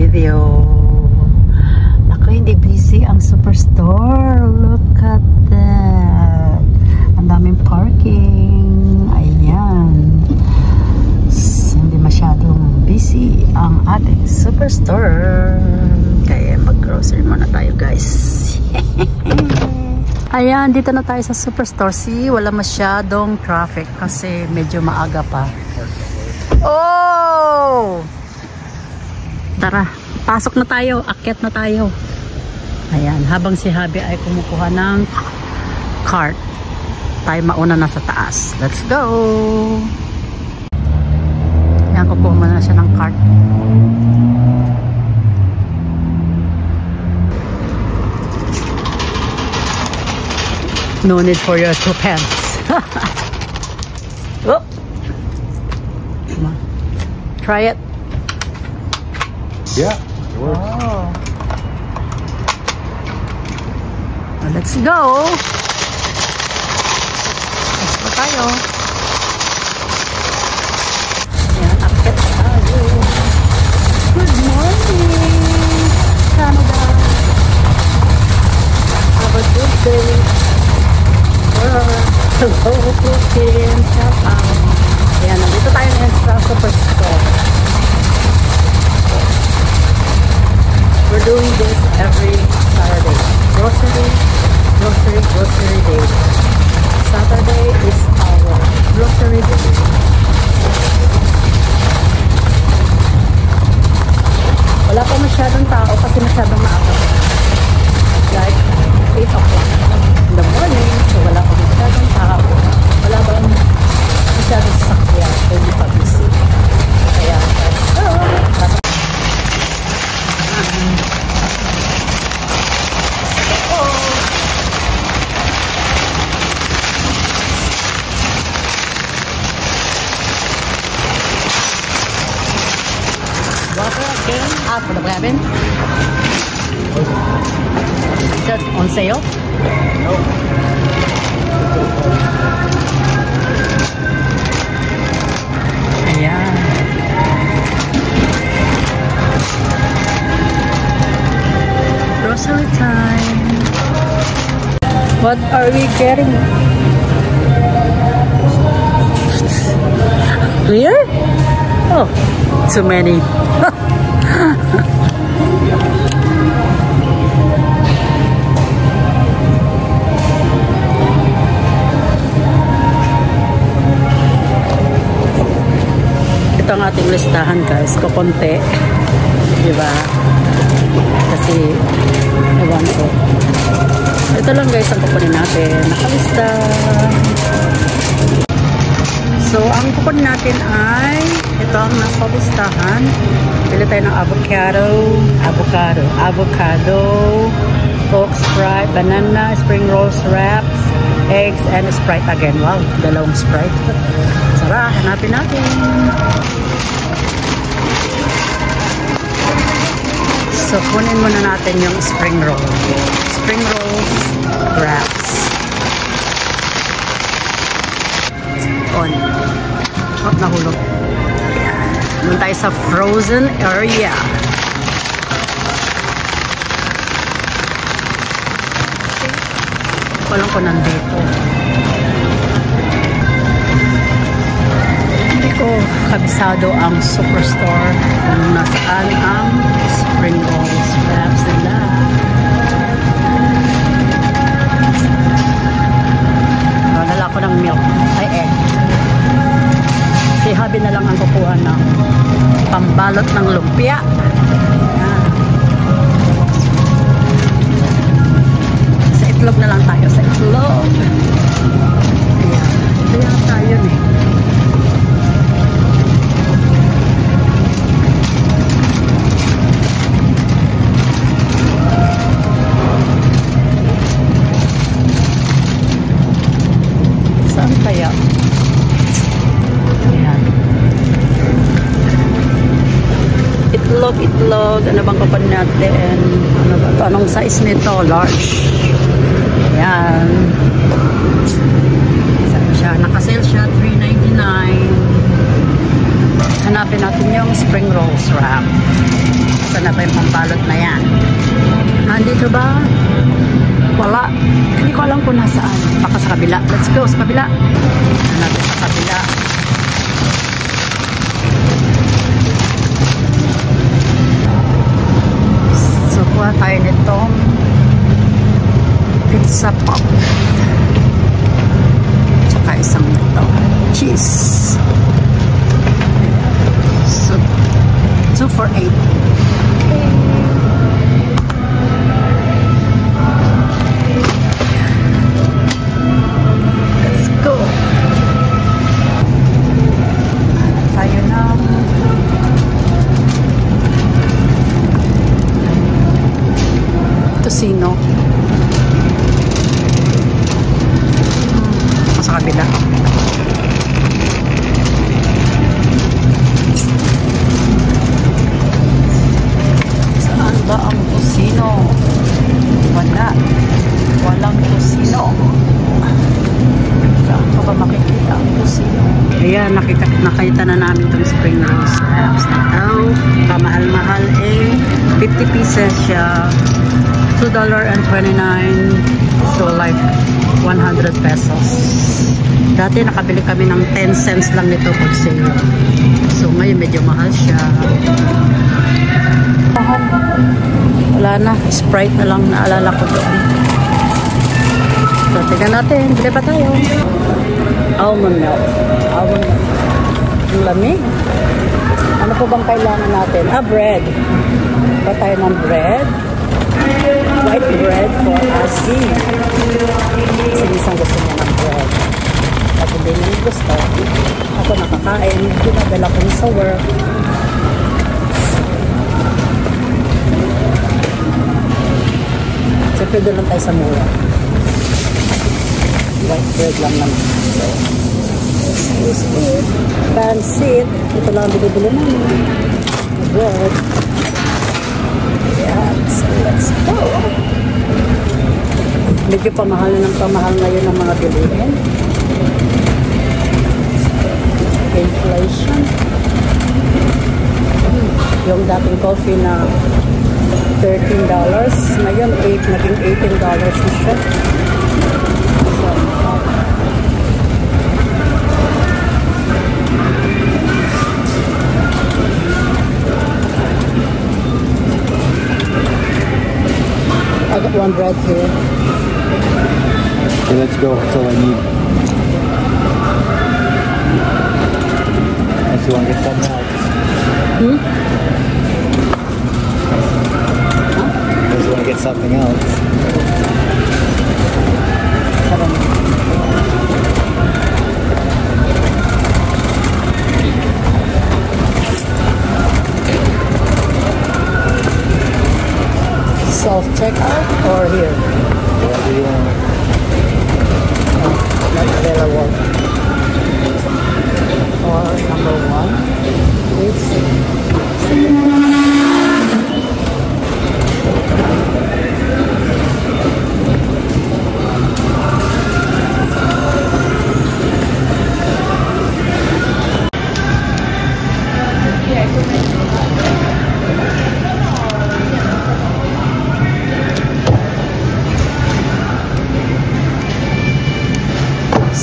video. Ako, hindi busy ang Superstore. Look at that. Ang daming parking. Ayan. Hindi masyadong busy ang ating Superstore. Kaya mag-grocery muna tayo, guys. Ayan, dito na tayo sa Superstore. See, wala masyadong traffic kasi medyo maaga pa. Oh! Tara, pasok na tayo. Akyat na tayo. Ayan, habang si Habi ay kumukuha ng cart, tayo mauna na sa taas. Let's go! Ayan, kukuha mo na siya ng cart. No need for your 2 pence. Oh. Come on. Try it. Yeah, it works. Oh. Well, let's go. Let's go tayo. Ayan, akit tayo. Good morning, Canada. Have a good day. Hello, Putin. Shout out. Ayan, nandito tayo ngayon sa Superstore. We're doing this every Saturday. Grocery day. Saturday is our grocery day. Wala pa masyadong tao kasi masyadong maaga. Like 8 o'clock in the morning. So wala pa masyadong tao. Wala ba masyadong sasakyan. Hindi pa busy. Kaya, water again for the cabin. Is that on sale? No. Ayan. Grocery time. What are we getting? Here? Oh, too many. Ito ang ating listahan, guys. Kukunti. Diba? Kasi, ewan ko. Ito lang, guys, ang kukunin natin. Nakalista. So, ang kukunin natin ay ito ang nasa listahan. Pili tayo ng avocado, Coke, Sprite, banana, spring rolls wraps, eggs, and Sprite again. Wow, dalawang Sprite. Tara, hanapin natin. So, kunin muna natin yung spring rolls wraps. On. Oh, nahulog. Doon tayo sa frozen area. Walang ko nandito. Hindi ko kabisado ang Superstore kung nasaan ang spring rolls wraps nila. Dala ko ng milk. Ay, egg. Si Habi na lang ang kukuha ng pambalot ng lumpia. Sa itlog na lang tayo. Sa itlog. Kaya tayo eh. Saan kaya? Itlog. Ano bang kapan natin? Ano ba ito? Anong size nito? Large. Ayan. Saan siya? Nakasale siya. $3.99. Hanapin natin yung spring rolls wrap. Nasaan na ba yung pambalot na yan? Nandito ba? Wala. Hindi ko alam kung nasaan. Baka sa kabila. Let's go sa kabila. Natin sa kabila. So, kuha tayo nitong pizza pop. Tsaka isang ito. Cheese. So, 2 for 8. Let's go. Tayo na. Tocino. Sa kabila. Saan ba ang tocino? Wala. Walang tocino. Saan ko ba makikita ang tocino? Ayan, nakita na namin itong spring rolls wraps na ito. Kamahal-mahal eh. 50 pieces siya. $2.29. So like 100 pesos. Dati nakabili kami ng 10 cents lang nito pag sale. So ngayon medyo mahal siya. Wala na. Sprite na lang naalala ko doon. So tignan natin. Bili pa tayo. Almond milk. Almond milk. Ang lamig. Ano po bang kailangan natin? Bread. Pa tayo ng bread. White bread for Asi. Sinisang gusto niya ng bread. Pag hindi niya gusto, ako nakakain. Pinadala ko sa work. Siyempre doon lang tayo sa mura. White bread lang naman. So, excuse me. Pancit. Ito lang ang binibili namin. Bread. So let's go. Medyo pamahal ng pamahal ngayon ng mga bilihin. Inflation. Yung dating coffee na $13, ngayon naging $18 na siya. I got one bread here. Okay, let's go. That's all I need. Unless you want to get something else. Unless you want to get something else. Self-checkout or here? Whatever you want. Not available. Or number 1. Let's see.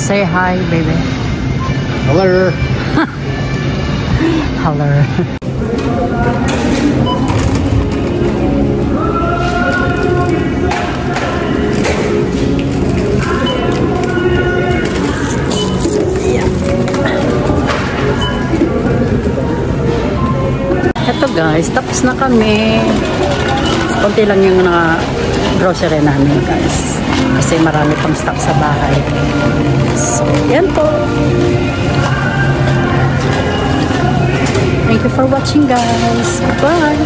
Say hi, baby. Hello. Hello. Ito guys, tapos na kami. Konti lang yung grocery namin guys. Kasi marami pang stock sa bahay. So, yan po. Thank you for watching guys. Bye!